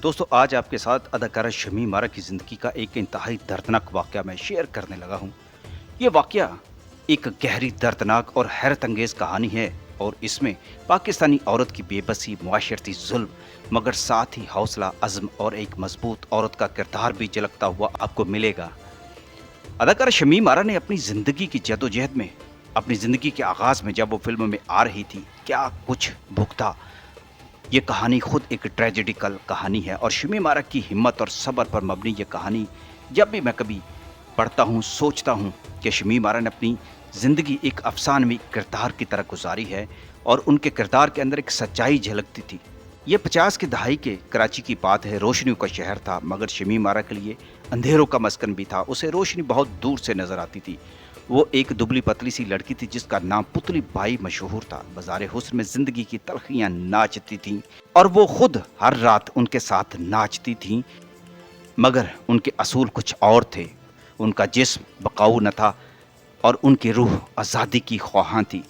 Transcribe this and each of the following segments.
दोस्तों आज आपके साथ अदाकारा शमीम आरा की ज़िंदगी का एक इंतहाई दर्दनाक वाक़या मैं शेयर करने लगा हूँ। ये वाक़या एक गहरी दर्दनाक और हैरत अंगेज़ कहानी है और इसमें पाकिस्तानी औरत की बेबसी, मुआशरती ज़ुल्म, मगर साथ ही हौसला, अज़्म और एक मज़बूत औरत का किरदार भी झलकता हुआ आपको मिलेगा। अदाकारा शमीम आरा ने अपनी ज़िंदगी की जद्दोजहद में, अपनी ज़िंदगी के आगाज़ में जब वो फ़िल्म में आ रही थी, क्या कुछ भुगता। ये कहानी खुद एक ट्रेजेडिकल कहानी है और शमीम आरा की हिम्मत और सब्र पर मबनी ये कहानी जब भी मैं कभी पढ़ता हूँ, सोचता हूँ कि शमीम आरा ने अपनी ज़िंदगी एक अफसानवी किरदार की तरह गुजारी है और उनके किरदार के अंदर एक सच्चाई झलकती थी। ये 50 की दहाई के कराची की बात है। रोशनियों का शहर था मगर शमीम आरा के लिए अंधेरों का मस्कन भी था। उसे रोशनी बहुत दूर से नजर आती थी। वो एक दुबली पतली सी लड़की थी जिसका नाम पुतली बाई मशहूर था। बाज़ारे हुस्न में जिंदगी की तलखियां नाचती थीं और वो खुद हर रात उनके साथ नाचती थीं, मगर उनके असूल कुछ और थे। उनका जिस्म बकाऊ न था और उनकी रूह आज़ादी की ख्वाहां थी।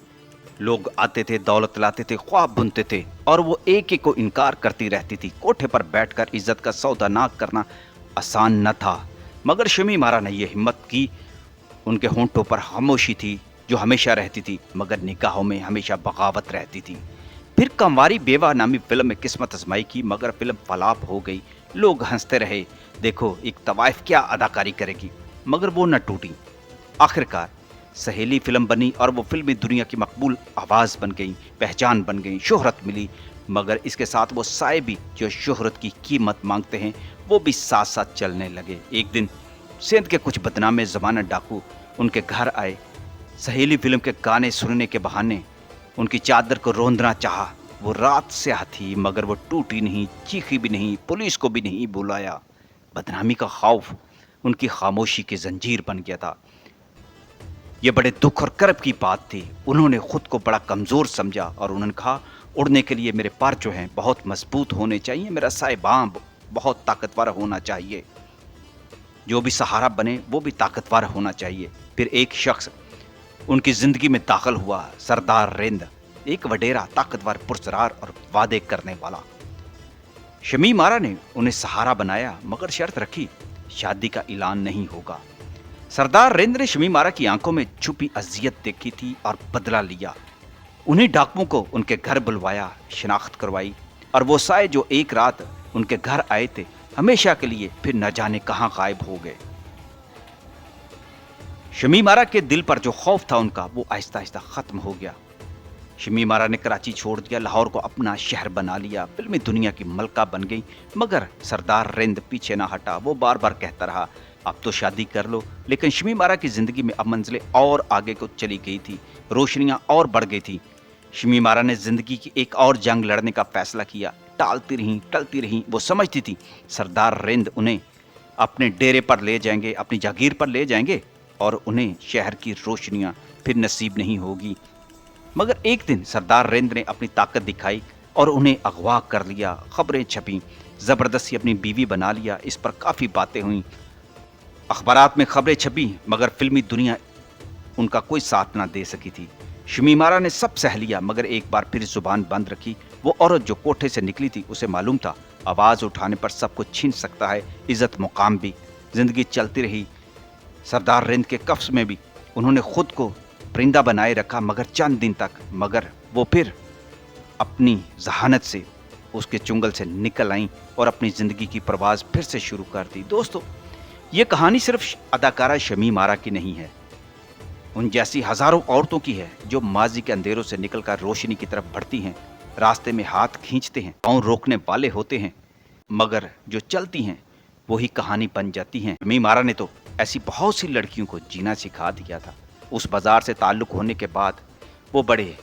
लोग आते थे, दौलत लाते थे, ख्वाब बुनते थे और वो एक एक को इनकार करती रहती थी। कोठे पर बैठकर इज्जत का सौदा ना करना आसान न था, मगर शमीम आरा ने यह हिम्मत की। उनके होंठों पर खामोशी थी जो हमेशा रहती थी, मगर निगाहों में हमेशा बगावत रहती थी। फिर कंवारी बेवा नामी फिल्म में किस्मत आजमाई की, मगर फिल्म फलाप हो गई। लोग हंसते रहे, देखो एक तवाइफ क्या अदाकारी करेगी, मगर वो न टूटी। आखिरकार सहेली फिल्म बनी और वो फिल्मी दुनिया की मकबूल आवाज़ बन गई, पहचान बन गई, शोहरत मिली। मगर इसके साथ वो साए भी जो शोहरत की कीमत मांगते हैं वो भी साथ साथ चलने लगे। एक दिन सिंध के कुछ बदनामे ज़माना डाकू उनके घर आए। सहेली फिल्म के गाने सुनने के बहाने उनकी चादर को रोंदना चाहा। वो रात से थी मगर वो टूटी नहीं, चीखी भी नहीं, पुलिस को भी नहीं बुलाया। बदनामी का खौफ उनकी खामोशी की जंजीर बन गया था। ये बड़े दुख और कर्ब की बात थी। उन्होंने खुद को बड़ा कमज़ोर समझा और उन्होंने कहा, उड़ने के लिए मेरे पर जो हैं बहुत मजबूत होने चाहिए, मेरा साहिबां बहुत ताकतवर होना चाहिए, जो भी सहारा बने वो भी ताकतवर होना चाहिए। फिर एक शख्स उनकी ज़िंदगी में दाखिल हुआ, सरदार रिंद, एक वडेरा, ताकतवर, पुरस्कार और वादे करने वाला। शमीम आरा ने उन्हें सहारा बनाया मगर शर्त रखी, शादी का ऐलान नहीं होगा। सरदार रिंद ने शमीम आरा की आंखों में छुपी अजियत देखी थी और बदला लिया। उन्हीं डाकुओं को उनके घर बुलवाया, शिनाख्त करवाई और वो साए जो एक रात उनके घर आए थे हमेशा के लिए फिर न जाने कहां गायब हो गए। शमीम आरा के दिल पर जो खौफ था उनका वो आहिस्ता आहिस्ता खत्म हो गया। शमीम आरा ने कराची छोड़ दिया, लाहौर को अपना शहर बना लिया, फिल्मी दुनिया की मलका बन गई। मगर सरदार रिंद पीछे ना हटा। वो बार बार कहता रहा, अब तो शादी कर लो। लेकिन शमीम आरा की जिंदगी में अब मंजिलें और आगे को चली गई थी, रोशनियां और बढ़ गई थी। शमीम आरा ने जिंदगी की एक और जंग लड़ने का फैसला किया। टालती रहीं, टलती रहीं। वो समझती थी सरदार रिंद उन्हें अपने डेरे पर ले जाएंगे, अपनी जागीर पर ले जाएंगे और उन्हें शहर की रोशनियां फिर नसीब नहीं होगी। मगर एक दिन सरदार रिंद ने अपनी ताकत दिखाई और उन्हें अगवा कर लिया। खबरें छपी, जबरदस्ती अपनी बीवी बना लिया। इस पर काफ़ी बातें हुई, अखबारात में खबरें छपी, मगर फिल्मी दुनिया उनका कोई साथ ना दे सकी थी। शमीम आरा ने सब सह लिया मगर एक बार फिर जुबान बंद रखी। वो औरत जो कोठे से निकली थी उसे मालूम था आवाज़ उठाने पर सब कुछ छीन सकता है, इज्जत मुकाम भी। जिंदगी चलती रही। सरदार रिंद के कफ्स में भी उन्होंने खुद को परिंदा बनाए रखा मगर चंद दिन तक। मगर वो फिर अपनी जहानत से उसके चुंगल से निकल आई और अपनी ज़िंदगी की प्रवास फिर से शुरू कर दी। दोस्तों ये कहानी सिर्फ अदाकारा शमीम आरा की नहीं है, उन जैसी हजारों औरतों की है जो माजी के अंधेरों से निकलकर रोशनी की तरफ बढ़ती हैं, रास्ते में हाथ खींचते हैं, पाँव रोकने वाले होते हैं, मगर जो चलती हैं वही कहानी बन जाती हैं। शमीम आरा ने तो ऐसी बहुत सी लड़कियों को जीना सिखा दिया था। उस बाजार से ताल्लुक़ होने के बाद वो बड़े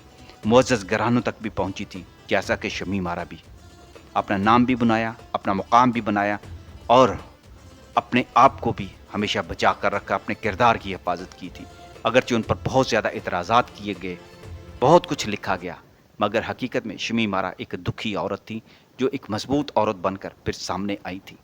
मुअज़्ज़ज़ घरानों तक भी पहुंची थी, जैसा कि शमीम आरा भी। अपना नाम भी बनाया, अपना मुकाम भी बनाया और अपने आप को भी हमेशा बचा कर रखा, अपने किरदार की हिफाजत की थी। अगरचे उन पर बहुत ज़्यादा इतराज़ात किए गए, बहुत कुछ लिखा गया, मगर हकीकत में शमीम आरा एक दुखी औरत थी जो एक मजबूत औरत बनकर फिर सामने आई थी।